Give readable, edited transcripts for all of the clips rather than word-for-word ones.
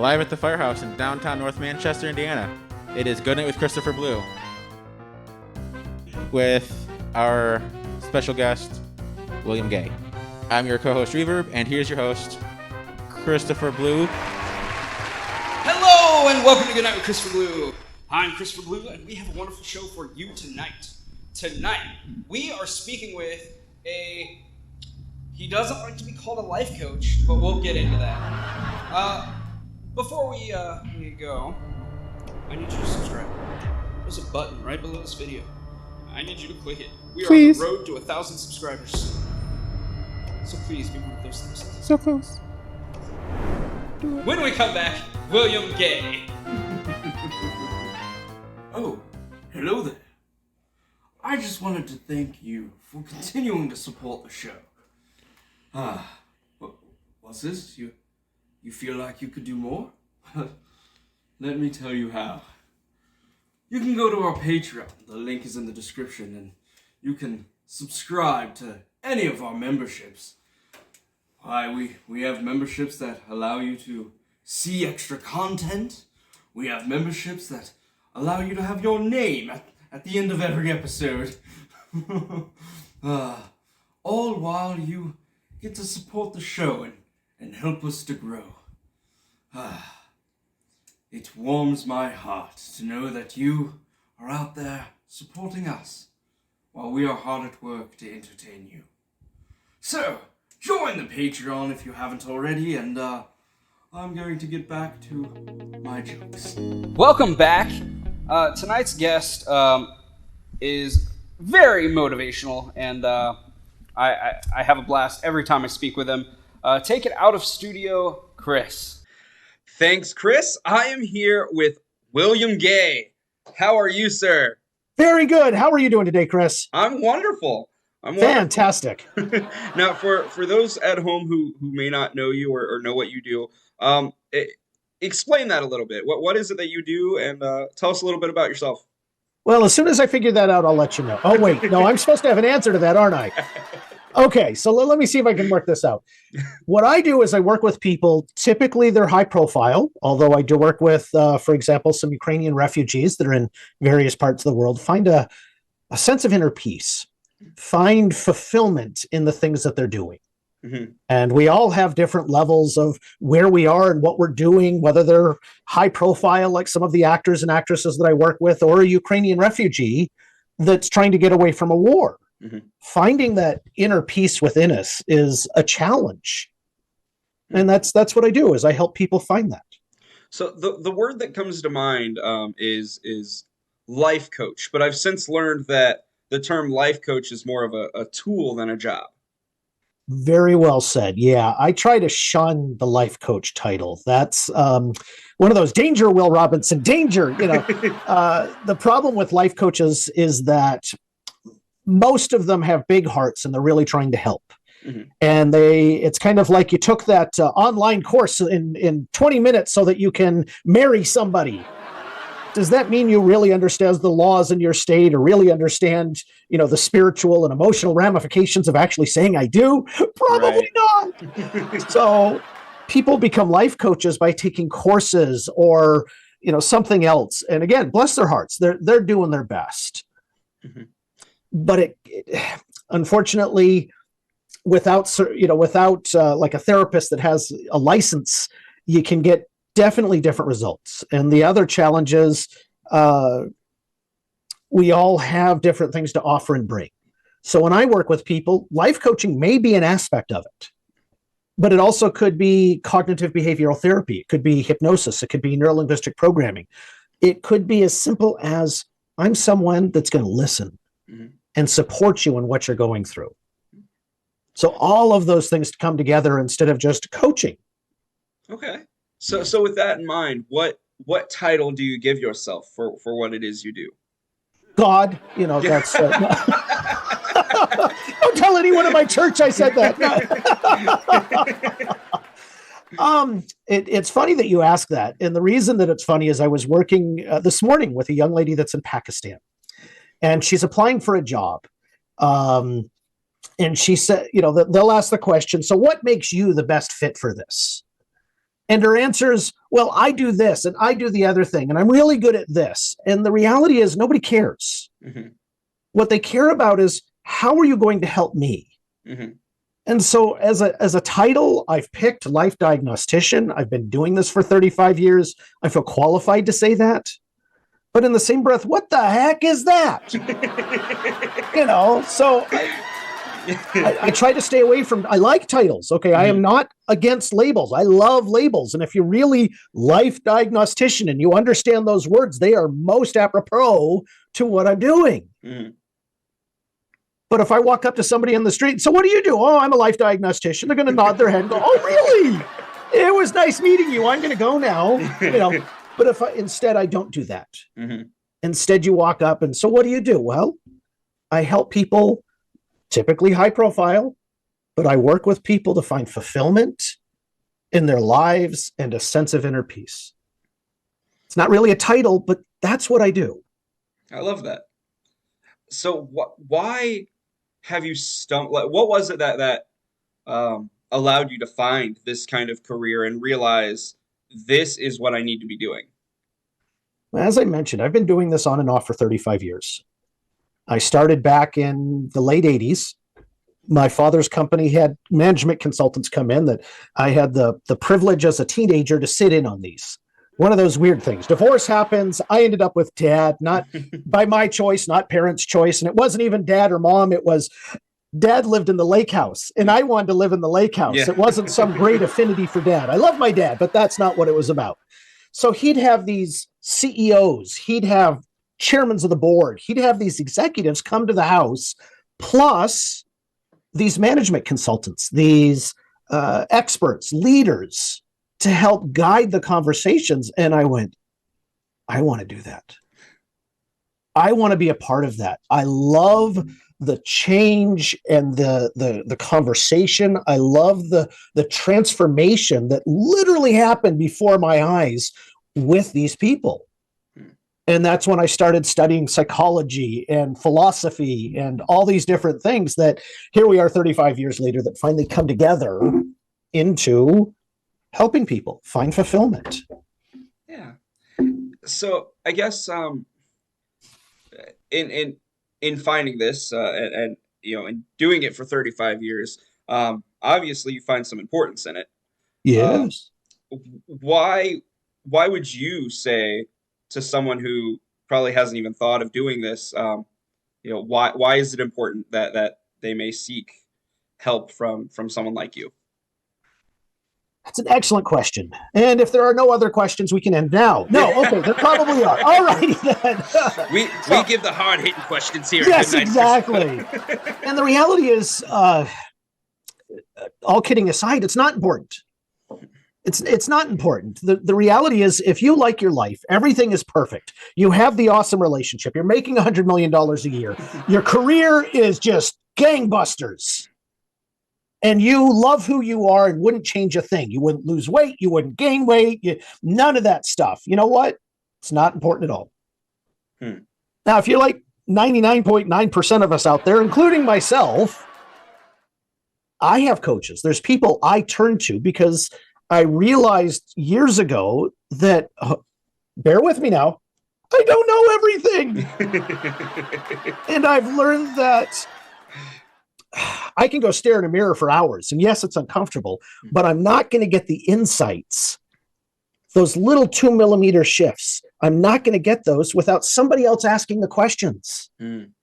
live at the Firehouse in downtown North Manchester, Indiana. It is Good Night with Christopher Blue, with our special guest, William Gay. I'm your co-host, Reverb, and here's your host, Christopher Blue. Hello, and welcome to Good Night with Christopher Blue. I'm Christopher Blue, and we have a wonderful show for you tonight. Tonight, we are speaking with he doesn't like to be called a life coach, but we'll get into that. Before we go, I need you to subscribe. There's a button right below this video. I need you to click it. We are on the road to 1,000 subscribers. So please be one of those things. So close. When we come back, William Gay. Oh, hello there. I just wanted to thank you for continuing to support the show. What's this? You feel like you could do more? Let me tell you how. You can go to our Patreon. The link is in the description, and you can subscribe to any of our memberships. Why, we have memberships that allow you to see extra content. We have memberships that allow you to have your name at the end of every episode. All while you get to support the show and help us to grow. It warms my heart to know that you are out there supporting us while we are hard at work to entertain you. So, join the Patreon if you haven't already, and I'm going to get back to my jokes. Welcome back. Tonight's guest is very motivational, and I have a blast every time I speak with him. Take it out of studio, Chris. Thanks, Chris. I am here with William Gay. How are you, sir? Very good. How are you doing today, Chris? I'm wonderful. Fantastic. Now, for those at home who may not know you or know what you do, explain that a little bit. What is it that you do, and tell us a little bit about yourself. Well, as soon as I figure that out, I'll let you know. Oh, wait. No, I'm supposed to have an answer to that, aren't I? Okay, so let me see if I can work this out. What I do is I work with people. Typically, they're high profile, although I do work with, for example, some Ukrainian refugees that are in various parts of the world. Find a sense of inner peace. Find fulfillment in the things that they're doing. Mm-hmm. And we all have different levels of where we are and what we're doing, whether they're high profile, like some of the actors and actresses that I work with, or a Ukrainian refugee that's trying to get away from a war. Mm-hmm. Finding that inner peace within us is a challenge. And that's what I do, is I help people find that. So the word that comes to mind is life coach, but I've since learned that the term life coach is more of a tool than a job. Very well said. Yeah, I try to shun the life coach title. That's one of those danger, Will Robinson, danger. The problem with life coaches is that most of them have big hearts and they're really trying to help. Mm-hmm. And it's kind of like you took that online course in 20 minutes so that you can marry somebody. Does that mean you really understand the laws in your state, or really understand, the spiritual and emotional ramifications of actually saying I do? Probably not. So people become life coaches by taking courses or, something else. And again, bless their hearts. They're doing their best. Mm-hmm. But it unfortunately, without like a therapist that has a license, you can get definitely different results. And the other challenge is we all have different things to offer and bring. So when I work with people, life coaching may be an aspect of it, but it also could be cognitive behavioral therapy. It could be hypnosis. It could be neurolinguistic programming. It could be as simple as I'm someone that's going to listen. Mm-hmm. And support you in what you're going through. So all of those things come together instead of just coaching. Okay. So with that in mind, what title do you give yourself for what it is you do? God, that's... Don't tell anyone in my church I said that. It's funny that you ask that. And the reason that it's funny is I was working this morning with a young lady that's in Pakistan. And she's applying for a job. And she said, they'll ask the question, so what makes you the best fit for this? And her answer is, well, I do this and I do the other thing, and I'm really good at this. And the reality is nobody cares. What they care about is, how are you going to help me? And so as a title, I've picked life diagnostician. I've been doing this for 35 years. I feel qualified to say that. But in the same breath, what the heck is that? So I try to stay away from, I like titles. Okay. I am not against labels. I love labels. And if you're really life diagnostician and you understand those words, they are most apropos to what I'm doing. But if I walk up to somebody on the street, so what do you do? Oh, I'm a life diagnostician. They're going to nod their head and go, oh, really? It was nice meeting you. I'm going to go now. But if instead I don't do that. Instead, you walk up and, so what do you do? Well, I help people, typically high profile, but I work with people to find fulfillment in their lives and a sense of inner peace. It's not really a title, but that's what I do. I love that. So why have you stumbled? What was it that allowed you to find this kind of career and realize this is what I need to be doing? As I mentioned, I've been doing this on and off for 35 years. I started back in the late 80s. My father's company had management consultants come in that I had the privilege as a teenager to sit in on these. One of those weird things. Divorce happens. I ended up with dad, not by my choice, not parents' choice. And it wasn't even dad or mom. It was dad lived in the lake house and I wanted to live in the lake house. Yeah. It wasn't some great affinity for dad. I love my dad, but that's not what it was about. So he'd have these CEOs, he'd have chairmen of the board, he'd have these executives come to the house, plus these management consultants, these experts, leaders, to help guide the conversations. And I went, I want to do that. I want to be a part of that. I love the change and the conversation. I love the transformation that literally happened before my eyes with these people. And that's when I started studying psychology and philosophy and all these different things that here we are 35 years later that finally come together into helping people find fulfillment. Yeah. So I guess in finding this and in doing it for 35 years, obviously you find some importance in it. Yes. Why would you say to someone who probably hasn't even thought of doing this, why is it important that they may seek help from someone like you? That's an excellent question. And if there are no other questions, we can end now. No, okay, there probably are. All righty then. we give the hard-hitting questions here. Yes, exactly. And the reality is, all kidding aside, it's not important. It's not important. The reality is, if you like your life, everything is perfect. You have the awesome relationship. You're making $100 million a year. Your career is just gangbusters. And you love who you are and wouldn't change a thing. You wouldn't lose weight. You wouldn't gain weight. None of that stuff. You know what? It's not important at all. Now, if you're like 99.9% of us out there, including myself, I have coaches. There's people I turn to because I realized years ago that, bear with me now, I don't know everything. And I've learned that I can go stare in a mirror for hours. And yes, it's uncomfortable, but I'm not going to get the insights, those little 2 millimeter shifts. I'm not going to get those without somebody else asking the questions. And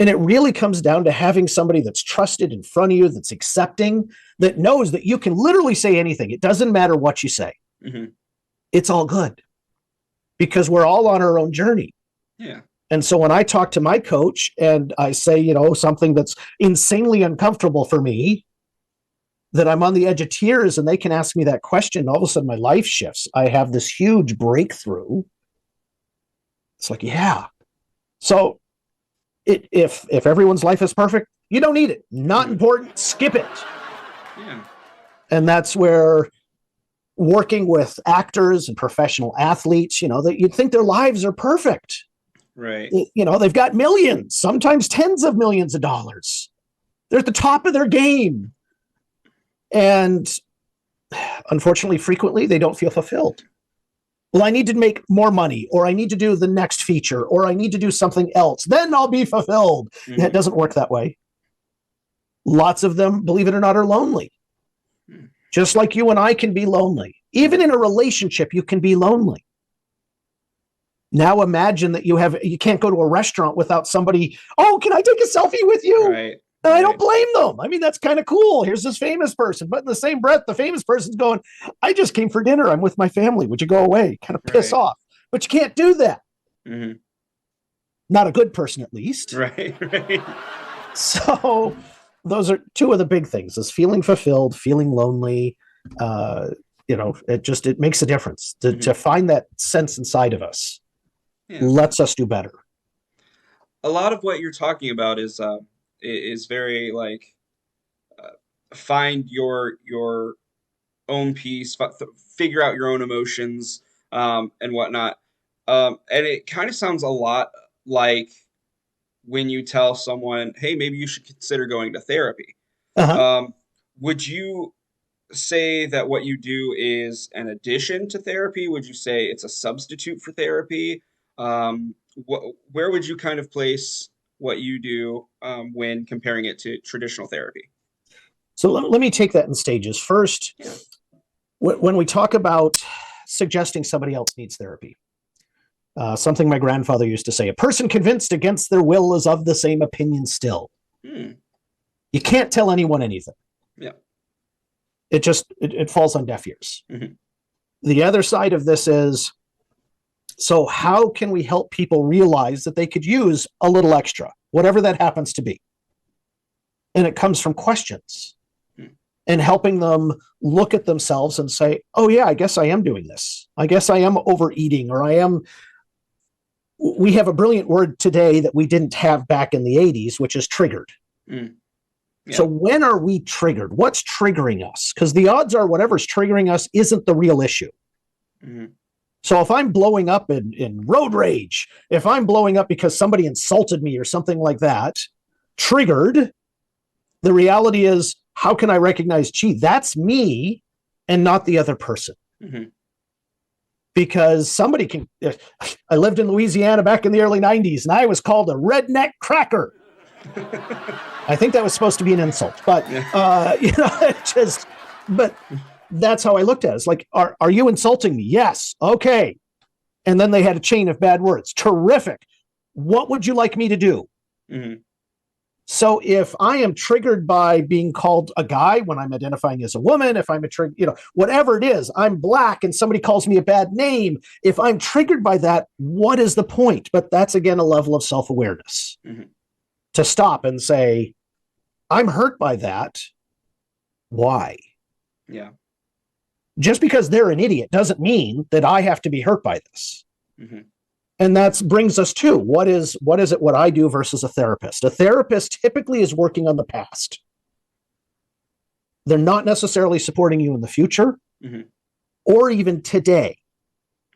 it really comes down to having somebody that's trusted in front of you, that's accepting, that knows that you can literally say anything. It doesn't matter what you say. It's all good because we're all on our own journey. Yeah. And so when I talk to my coach and I say, something that's insanely uncomfortable for me, that I'm on the edge of tears and they can ask me that question, all of a sudden my life shifts. I have this huge breakthrough. It's like, yeah. So if everyone's life is perfect, you don't need it. Not important. Skip it. Yeah. And that's where working with actors and professional athletes, that you'd think their lives are perfect. Right. They've got millions, sometimes tens of millions of dollars. They're at the top of their game. And unfortunately, frequently, they don't feel fulfilled. Well, I need to make more money, or I need to do the next feature, or I need to do something else. Then I'll be fulfilled. Mhm. It doesn't work that way. Lots of them, believe it or not, are lonely. Just like you and I can be lonely. Even in a relationship, you can be lonely. Now imagine that you can't go to a restaurant without somebody, oh, can I take a selfie with you? Right. And I don't blame them. I mean, that's kind of cool. Here's this famous person. But in the same breath, the famous person's going, I just came for dinner. I'm with my family. Would you go away? Kind of piss off. But you can't do that. Mm-hmm. Not a good person, at least. Right. So those are two of the big things, is feeling fulfilled, feeling lonely. It makes a difference to find that sense inside of us. Yeah. Lets us do better. A lot of what you're talking about is very like find your own peace, figure out your own emotions, and whatnot. And it kind of sounds a lot like when you tell someone, hey, maybe you should consider going to therapy. Uh-huh. Would you say that what you do is an addition to therapy? Would you say it's a substitute for therapy? Where would you kind of place what you do when comparing it to traditional therapy? So let me take that in stages. First, when we talk about suggesting somebody else needs therapy, something my grandfather used to say, a person convinced against their will is of the same opinion still. You can't tell anyone anything. Yeah. It falls on deaf ears. Mm-hmm. The other side of this is, so how can we help people realize that they could use a little extra, whatever that happens to be? And it comes from questions and helping them look at themselves and say, oh yeah, I guess I am doing this. I guess I am overeating, or we have a brilliant word today that we didn't have back in the 80s, which is triggered. Yeah. So when are we triggered? What's triggering us? Because the odds are whatever's triggering us isn't the real issue. Mm-hmm. So if I'm blowing up in road rage, if I'm blowing up because somebody insulted me or something like that, triggered, the reality is, how can I recognize, gee, that's me and not the other person? Mm-hmm. Because somebody can, I lived in Louisiana back in the early 90s, and I was called a redneck cracker. I think that was supposed to be an insult, but, but that's how I looked at it. It's like, are you insulting me? Yes. Okay. And then they had a chain of bad words. Terrific. What would you like me to do? Mm-hmm. So if I am triggered by being called a guy when I'm identifying as a woman, if I'm whatever it is, I'm black and somebody calls me a bad name. If I'm triggered by that, what is the point? But that's again, a level of self-awareness to stop and say, I'm hurt by that. Why? Yeah. Just because they're an idiot doesn't mean that I have to be hurt by this. Mm-hmm. And that brings us to what is it what I do versus a therapist? A therapist typically is working on the past. They're not necessarily supporting you in the future or even today.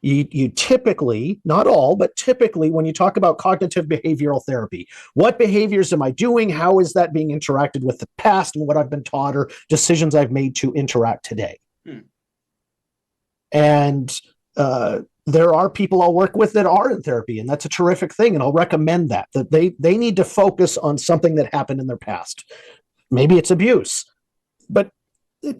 You typically, not all, but typically when you talk about cognitive behavioral therapy, what behaviors am I doing? How is that being interacted with the past and what I've been taught or decisions I've made to interact today? And there are people I'll work with that are in therapy, and that's a terrific thing. And I'll recommend that they need to focus on something that happened in their past. Maybe it's abuse, but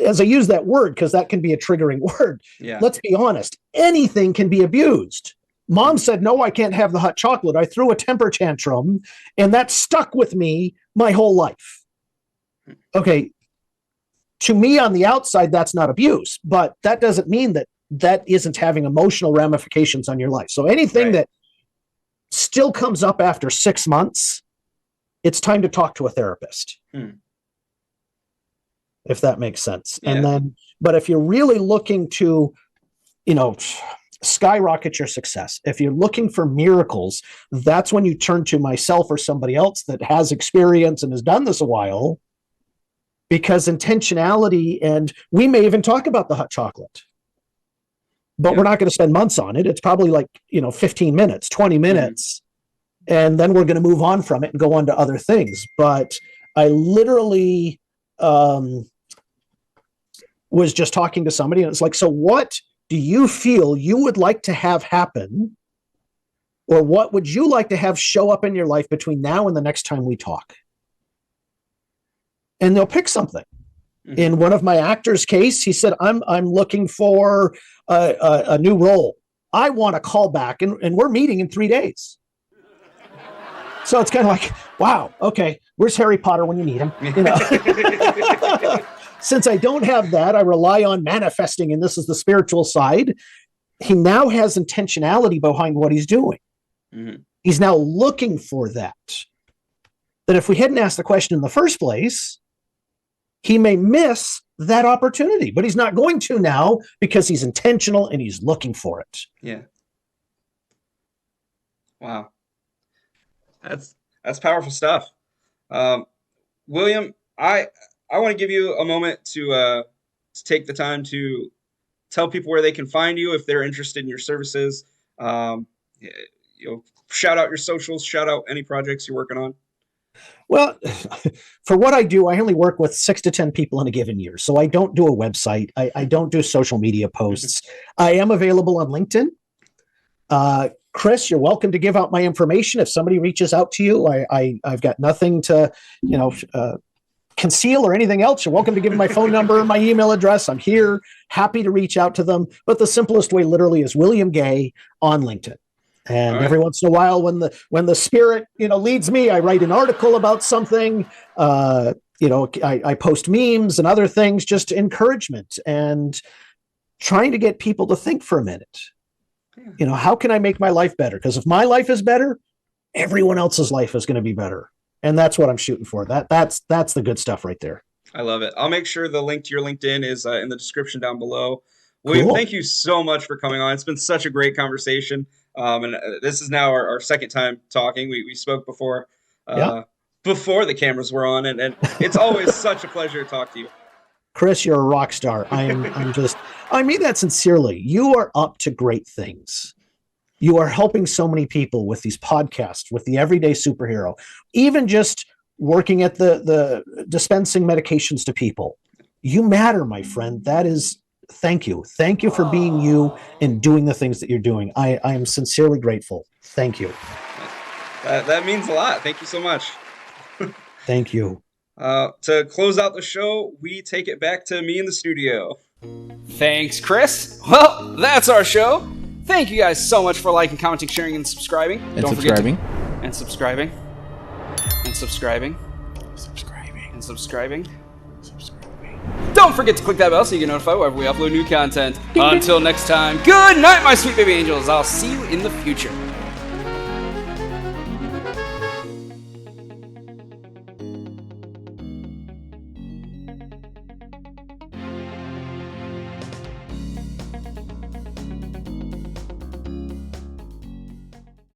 as I use that word, because that can be a triggering word. Yeah. Let's be honest. Anything can be abused. Mom said, no, I can't have the hot chocolate. I threw a temper tantrum, and that stuck with me my whole life. Okay. To me on the outside, that's not abuse, but that doesn't mean that isn't having emotional ramifications on your life. So anything that still comes up after 6 months, it's time to talk to a therapist. If that makes sense. Yeah. And then, but if you're really looking to, skyrocket your success, if you're looking for miracles, that's when you turn to myself or somebody else that has experience and has done this a while, because intentionality, and we may even talk about the hot chocolate, but we're not going to spend months on it. It's probably like, 15 minutes, 20 minutes, and then we're going to move on from it and go on to other things. But I literally, was just talking to somebody, and it's like, so what do you feel you would like to have happen? Or what would you like to have show up in your life between now and the next time we talk? And they'll pick something. Mm-hmm. In one of my actors' case, he said, I'm looking for a new role. I want a call back, and we're meeting in 3 days. So it's kind of like, wow, okay, where's Harry Potter when you need him? You know? Since I don't have that, I rely on manifesting, and this is the spiritual side. He now has intentionality behind what he's doing. Mm-hmm. He's now looking for that. That if we hadn't asked the question in the first place, he may miss that opportunity, but he's not going to now because he's intentional and he's looking for it. Yeah. Wow. That's powerful stuff. William, I want to give you a moment to take the time to tell people where they can find you if they're interested in your services. Shout out your socials, shout out any projects you're working on. Well, for what I do, I only work with 6 to 10 people in a given year. So I don't do a website. I don't do social media posts. I am available on LinkedIn. Chris, you're welcome to give out my information. If somebody reaches out to you, I've got nothing to, conceal or anything else. You're welcome to give me my phone number, my email address. I'm here, happy to reach out to them. But the simplest way literally is William Gay on LinkedIn. And right. Every once in a while, when the spirit, leads me, I write an article about something. I post memes and other things, just encouragement and trying to get people to think for a minute. Yeah. How can I make my life better? Because if my life is better, everyone else's life is going to be better. And that's what I'm shooting for. That's the good stuff right there. I love it. I'll make sure the link to your LinkedIn is in the description down below. William, cool. Thank you so much for coming on. It's been such a great conversation. And this is now our second time talking. We spoke before the cameras were on, and it's always such a pleasure to talk to you. Chris, you're a rock star. I mean that sincerely. You are up to great things. You are helping so many people with these podcasts, with the Everyday Superhero, even just working at the dispensing medications to people. You matter, my friend. That is, thank you. Thank you for being you and doing the things that you're doing. I am sincerely grateful. Thank you. That means a lot. Thank you so much. Thank you. To close out the show, we take it back to me in the studio. Thanks, Chris. Well, that's our show. Thank you guys so much for liking, commenting, sharing, and subscribing. Don't forget subscribing. And subscribing. And subscribing. Subscribing. And subscribing. Subscribing. Don't forget to click that bell so you get notified whenever we upload new content. Until next time, good night, my sweet baby angels. I'll see you in the future.